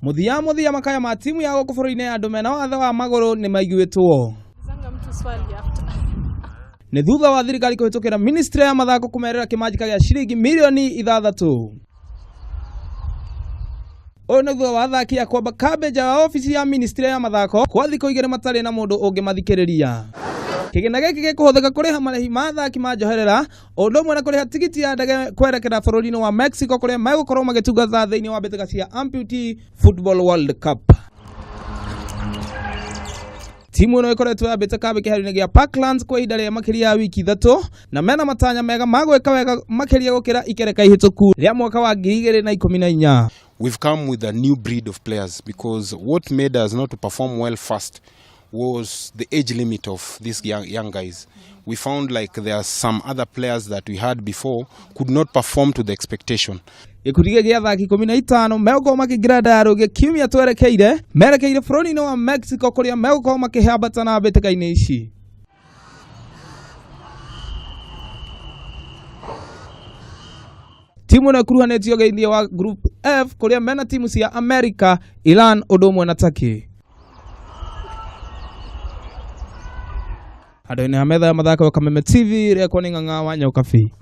Muthia makaya ma timu ya gũkũ bũrũri-inĩ andũ mena wathe wa magũrũ nĩ maiguĩtwo. Nĩ thutha wa thirikari kũhĩtũkĩra ministry ya mathako kũmerera kĩmanjĩka gĩa ciringi milioni 6. Ũyũ nĩ thutha wa athaki a kwamba cabbage wa ofisi ya ministry ya mathako kwa thikũ 2 matarĩ na mũndũ ũngĩmathikĩrĩria. Kĩgĩna gĩkĩ gĩkũhũthĩka kũrĩha marĩhi ma athaki manjoherera ũndũ ũmwe na kũrĩha tigiti ya ndege kwerekera bũrũri-inĩ wa Mexico kũrĩa megũkorwo magĩtungata thĩinĩ wa mbĩtĩka cia Amputee Football World Cup. Timu ĩno ĩkoretwo yambĩte kambĩ kĩharo-inĩ gĩa Parklands kwa ihinda rĩa makĩria ya wiki 3 na mena matanya mega ma gwĩka wega makĩria gũkĩra ikereka ihĩtũku rĩa mwaka wa 2014. We've come with a new breed of players because what made us not to perform well first was the age limit of these young guys. We found like there are some other players that we had before could not perform to the expectation. Gĩkundi gĩa athaki 15 megũkorwo makĩingĩra ndarũgĩ kiumia twerekeire merekeire bũrũri-inĩ wa Mexico kũrĩa megũkorwo makĩhambata na mbĩtĩka-inĩ ici. Timu ĩno ĩkuruhanĩtio thĩinĩ wa Group F kũrĩa mena timu cia America, Iran ũndũ ũmwe na Turkey. Andũ-inĩ a metha ya mathako ya Kameme TV rekwo nĩ Ng'ang'a wa Nyokabi.